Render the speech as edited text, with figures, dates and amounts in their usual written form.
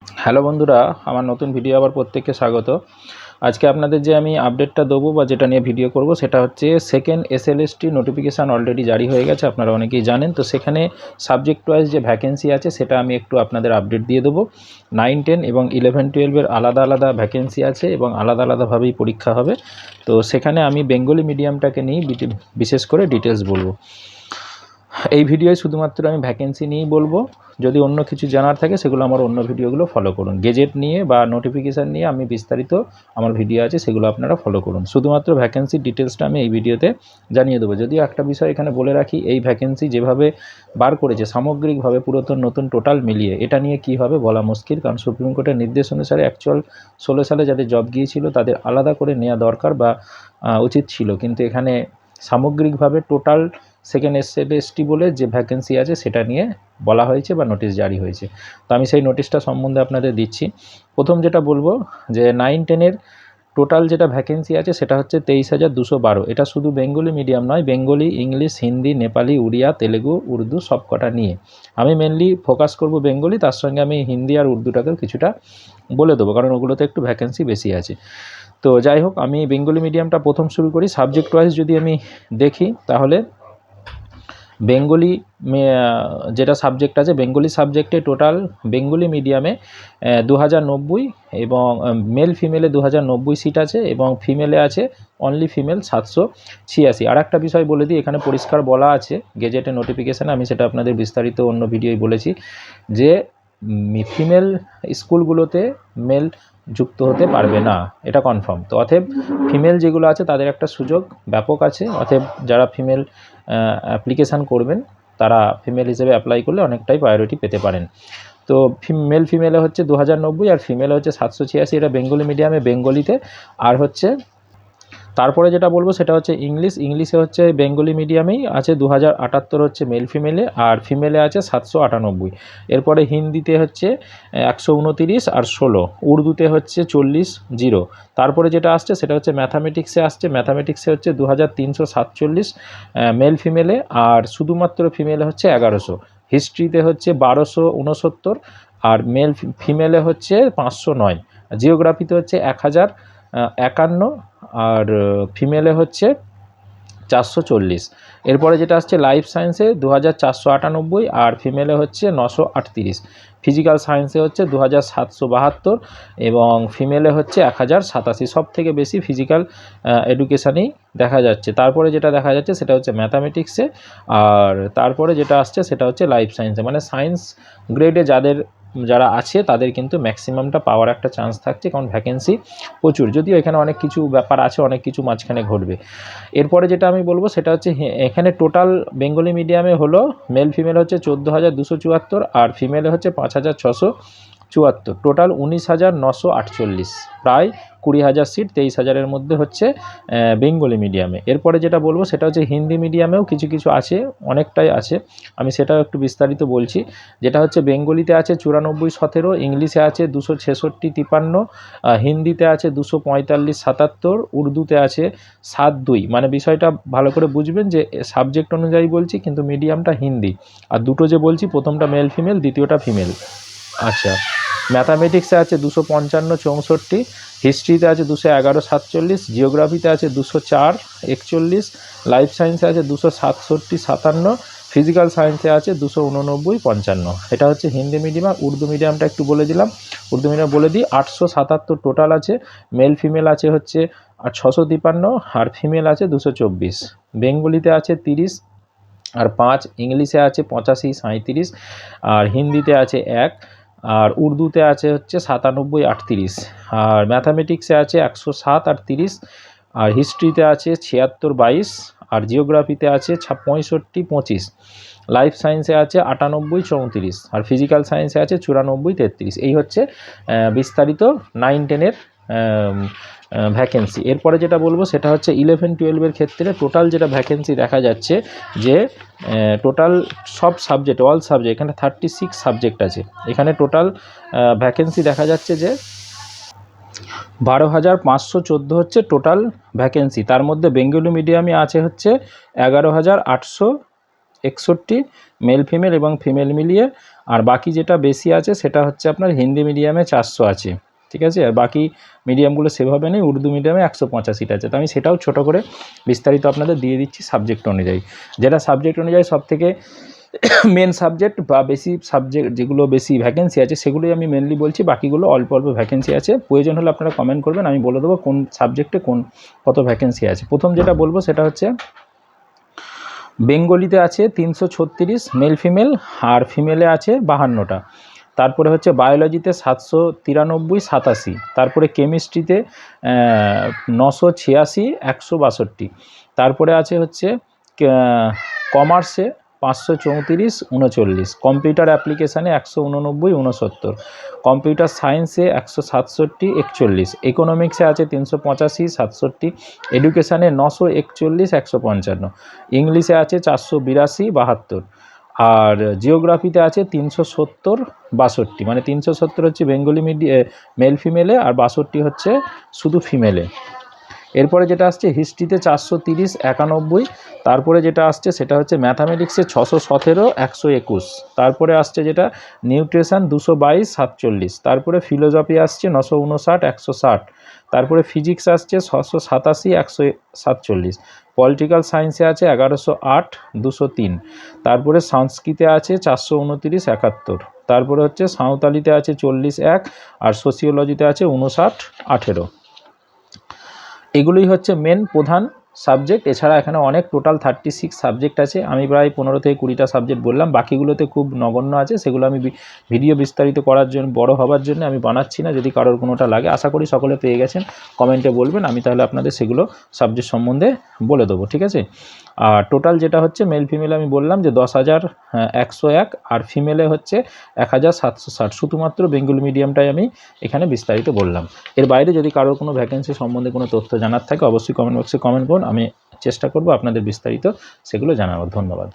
Hello বন্ধুরা, আমার নতুন ভিডিও আবার প্রত্যেককে স্বাগত। আজকে আপনাদের যে আমি আপডেটটা দেবো বা যেটা নিয়ে ভিডিও করব সেটা হচ্ছে সেকেন্ড এসএলএসটি নোটিফিকেশান অলরেডি জারি হয়ে গেছে, আপনারা অনেকেই জানেন। তো সেখানে সাবজেক্ট ওয়াইজ যে ভ্যাকেন্সি আছে সেটা আমি একটু আপনাদের আপডেট দিয়ে দেবো। 9, 10 এবং 11, 12-এর আলাদা আলাদা ভ্যাকেন্সি আছে এবং আলাদা আলাদাভাবেই পরীক্ষা হবে। তো সেখানে আমি বেঙ্গলি মিডিয়ামটাকে নিয়ে বিশেষ করে ডিটেলস বলবো। এই ভিডিওয় শুধুমাত্র আমি ভ্যাকেন্সি নিয়েই বলবো। যদি অন্য কিছু জানার থাকে সেগুলো আমার অন্য ভিডিওগুলো ফলো করুন। গেজেট নিয়ে বা নোটিফিকেশান নিয়ে আমি বিস্তারিত আমার ভিডিও আছে, সেগুলো আপনারা ফলো করুন। শুধুমাত্র ভ্যাকেন্সির ডিটেলসটা আমি এই ভিডিওতে জানিয়ে দেবো। যদিও একটা বিষয় এখানে বলে রাখি, এই ভ্যাকেন্সি যেভাবে বার করেছে সামগ্রিকভাবে পুরাতন নতুন টোটাল মিলিয়ে এটা নিয়ে কী হবে বলা মুশকিল, কারণ সুপ্রিম কোর্টের নির্দেশ অনুসারে অ্যাকচুয়াল 16 সালে যাদের জব গিয়েছিল তাদের আলাদা করে নেওয়া দরকার বা উচিত ছিল, কিন্তু এখানে সামগ্রিকভাবে টোটাল সেকেন্ড এসএলএসটি বলে যে ভ্যাকেন্সি আছে সেটা নিয়ে বলা হয়েছে বা নোটিশ জারি হয়েছে। তো আমি সেই নোটিশটা সম্বন্ধে আপনাদের দিচ্ছি। প্রথম যেটা বলবো যে 9, 10-এর টোটাল যেটা ভ্যাকেন্সি আছে সেটা হচ্ছে 23,212। এটা শুধু বেঙ্গলি মিডিয়াম নয়, বেঙ্গলি, ইংলিশ, হিন্দি, নেপালি, উড়িয়া, তেলেগু, উর্দু সব কটা নিয়ে। আমি মেনলি ফোকাস করব বেঙ্গলি, তার সঙ্গে আমি হিন্দি আর উর্দুটাকেও কিছুটা বলে দেবো, কারণ ওগুলোতে একটু ভ্যাকেন্সি বেশি আছে। তো যাই হোক, আমি বেঙ্গলি মিডিয়ামটা প্রথম শুরু করি। সাবজেক্ট ওয়াইজ যদি আমি দেখি তাহলে বেঙ্গলি যেটা সাবজেক্ট আছে, বেঙ্গলি সাবজেক্টে টোটাল বেঙ্গলি মিডিয়ামে 2090 এবং মেল ফিমেলে 2090 সিট আছে এবং ফিমেলে আছে অনলি ফিমেল 786। আর একটা বিষয় বলে দিই, এখানে পরিষ্কার বলা আছে গেজেটে নোটিফিকেশানে, আমি সেটা আপনাদের বিস্তারিত অন্য ভিডিওই বলেছি যে ফিমেল স্কুলগুলোতে মেল যুক্ত হতে পারবে না, এটা কনফার্ম। তো অতএব ফিমেল যেগুলো আছে তাদের একটা সুযোগ ব্যাপক আছে। অতএব যারা ফিমেল অ্যাপ্লিকেশান করবেন তারা ফিমেল হিসেবে অ্যাপ্লাই করলে অনেকটাই প্রায়োরিটি পেতে পারেন। তো ফিমেলে হচ্ছে 2090 আর ফিমেলে হচ্ছে 786, এটা বেঙ্গলি মিডিয়ামে বেঙ্গলিতে। আর হচ্ছে তারপরে যেটা বলবো সেটা হচ্ছে ইংলিশে হচ্ছে বেঙ্গলি মিডিয়ামেই আছে 2078 হচ্ছে মেল ফিমেলে, আর ফিমেলে আছে 798। এরপরে হিন্দিতে হচ্ছে 129 আর 16, উর্দুতে হচ্ছে 40। তারপরে যেটা আসছে সেটা হচ্ছে ম্যাথামেটিক্সে আসছে, ম্যাথামেটিক্সে হচ্ছে 2347 মেল ফিমেলে, আর শুধুমাত্র ফিমেলে হচ্ছে 1100। হিস্ট্রিতে হচ্ছে 1269 আর মেল ফিমেলে হচ্ছে 509। জিওগ্রাফিতে হচ্ছে 1051 আর ফিমেলে হচ্ছে 440। এরপরে যেটা আসছে লাইফ সায়েন্সে 2498 আর ফিমেলে হচ্ছে 938। ফিজিক্যাল সায়েন্সে হচ্ছে 2772 এবং ফিমেলে হচ্ছে 1087। সব থেকে বেশি ফিজিক্যাল এডুকেশানেই দেখা যাচ্ছে। তারপরে যেটা দেখা যাচ্ছে সেটা হচ্ছে ম্যাথামেটিক্সে, আর তারপরে যেটা আসছে সেটা হচ্ছে লাইফ সায়েন্সে। মানে সায়েন্স গ্রেডে যারা আছে তাদের কিন্তু ম্যাক্সিমামটা পাওয়ার একটা চান্স থাকছে, কারণ ভ্যাকেন্সি প্রচুর। যদিও এখানে অনেক কিছু ব্যাপার আছে, অনেক কিছু মাঝখানে ঘটবে। এরপরে যেটা আমি বলবো সেটা হচ্ছে এখানে টোটাল বেঙ্গলি মিডিয়ামে হলো মেল ফিমেল হচ্ছে 14,274 আর ফিমেলে হচ্ছে 5,674। টোটাল 19,948, প্রায় 20,000 সিট, 23,000-এর মধ্যে হচ্ছে বেঙ্গলি মিডিয়ামে। এরপরে যেটা বলবো সেটা হচ্ছে হিন্দি মিডিয়ামেও কিছু কিছু আছে, অনেকটাই আছে, আমি সেটাও একটু বিস্তারিত বলছি। যেটা হচ্ছে বেঙ্গলিতে আছে 94-17, ইংলিশে আছে 266-53, হিন্দিতে আছে 245-77, উর্দুতে আছে 72। মানে বিষয়টা ভালো করে বুঝবেন যে সাবজেক্ট অনুযায়ী বলছি, কিন্তু মিডিয়ামটা হিন্দি। আর দুটো যে বলছি, প্রথমটা মেল ফিমেল, দ্বিতীয়টা ফিমেল। আচ্ছা, ম্যাথামেটিক্সে আছে 255-64, হিস্ট্রিতে আছে 211-47, জিওগ্রাফিতে আছে 204-41, লাইফ সায়েন্সে আছে 267-57, ফিজিক্যাল সায়েন্সে আছে 289-55। এটা হচ্ছে হিন্দি মিডিয়াম। আর উর্দু মিডিয়ামটা একটু বলে দিলাম, উর্দু মিডিয়াম বলে দিই। 877 টোটাল আছে, মেল ফিমেল আছে হচ্ছে 653 আর ফিমেল আছে 224। বেঙ্গলিতে আছে 30 আর 5, ইংলিশে আছে 85-37 আর হিন্দিতে আছে 1 আর উর্দুতে আছে হচ্ছে 97-38 আর ম্যাথামেটিক্সে আছে 107 আর 30 আর হিস্ট্রিতে আছে 76-22 আর জিওগ্রাফিতে আছে 65-25, লাইফ সায়েন্সে আছে 98-34 আর ফিজিক্যাল সায়েন্সে আছে 94-33। এই হচ্ছে বিস্তারিত 9, 10-এর ভ্যাকেন্সি। এরপরে যেটা বলবো সেটা হচ্ছে 11, 12-এর ক্ষেত্রে টোটাল যেটা ভ্যাকেন্সি দেখা যাচ্ছে যে টোটাল সব সাবজেক্ট, অল সাবজেক্ট, এখানে 36 সাবজেক্ট আছে। এখানে টোটাল ভ্যাকেন্সি দেখা যাচ্ছে যে 12,514 হচ্ছে টোটাল ভ্যাকেন্সি। তার মধ্যে বেঙ্গলি মিডিয়ামে আছে হচ্ছে 11,800 61, মেল ফিমেল এবং ফিমেল মিলিয়ে। আর বাকি যেটা বেশি আছে সেটা হচ্ছে আপনার হিন্দি মিডিয়ামে 400 আছে, ঠিক আছে। আর বাকি মিডিয়ামগুলো সেভাবে নেই, উর্দু মিডিয়ামে 185টা আছে। তো আমি সেটাও ছোট করে বিস্তারিত আপনাদের দিয়ে দিচ্ছি সাবজেক্ট অনুযায়ী। যেটা সাবজেক্ট অনুযায়ী সবথেকে মেন সাবজেক্ট বা বেশি সাবজেক্ট যেগুলো বেশি ভ্যাকেন্সি আছে সেগুলোই আমি মেনলি বলছি, বাকিগুলো অল্প অল্প ভ্যাকেন্সি আছে। প্রয়োজন হলে আপনারা কমেন্ট করবেন, আমি বলে দেবো কোন সাবজেক্টে কত ভ্যাকেন্সি আছে। প্রথম যেটা বলবো সেটা হচ্ছে বেঙ্গলিতে আছে 336 মেল ফিমেল, আর ফিমেলে আছে 52টা। তারপরে হচ্ছে বায়োলজিতে 793 87, তারপরে কেমিস্ট্রিতে 986 162, তারপরে আছে হচ্ছে কমার্সে 534 39, কম্পিউটার অ্যাপ্লিকেশানে 189 69, কম্পিউটার সায়েন্সে 167 41, ইকোনমিক্সে আছে 385 67, এডুকেশানে 941 155, ইংলিশে আছে 482 72, আর জিওগ্রাফিতে আছে 370 62, মানে 370 হচ্ছে বেঙ্গলি মেল ফিমেলে আর 62 হচ্ছে শুধু ফিমেলে। এরপরে যেটা আসছে হিস্ট্রিতে 430 91, তারপরে যেটা আসছে সেটা হচ্ছে ম্যাথামেটিক্সে 617 121, তারপরে আসছে যেটা নিউট্রিশন 222 47, তারপরে ফিলোসফি আসছে 959 160, তারপরে ফিজিক্স আসছে 687 147, পলিটিক্যাল সায়েন্সে আছে 1108 203, তারপরে সংস্কৃতে আছে 429 71, তারপরে হচ্ছে সাঁওতালিতে আছে 40 1, আর সোশিওলজিতে আছে 59 18। এগুলোই হচ্ছে মেন প্রধান সাবজেক্ট। এছাড়া এখানে অনেক টোটাল 36 সাবজেক্ট আছে, আমি প্রায় 15 থেকে 20টা সাবজেক্ট বললাম, বাকিগুলোতে খুব নগণ্য আছে, সেগুলো আমি ভিডিও বিস্তারিত করার জন্য বড় হওয়ার জন্য আমি বানাচ্ছি না। যদি কারোর কোনোটা লাগে আশা করি সকলে পেয়ে গেছেন, কমেন্টে বলবেন, আমি তাহলে আপনাদের সেগুলো সাবজেক্ট সম্বন্ধে বলে দেবো, ঠিক আছে। আর টোটাল যেটা হচ্ছে মেল ফিমেল আমি বললাম যে 10,101, আর ফিমেলে হচ্ছে 1760, শুধুমাত্র বেঙ্গলি মিডিয়ামটাই আমি এখানে বিস্তারিত বললাম। এর বাইরে যদি কারোর কোনো ভ্যাকেন্সি সম্বন্ধে কোনো তথ্য জানার থাকে অবশ্যই কমেন্ট বক্সে কমেন্ট করুন, আমি চেষ্টা করব আপনাদের বিস্তারিত সেগুলো জানাবার। ধন্যবাদ।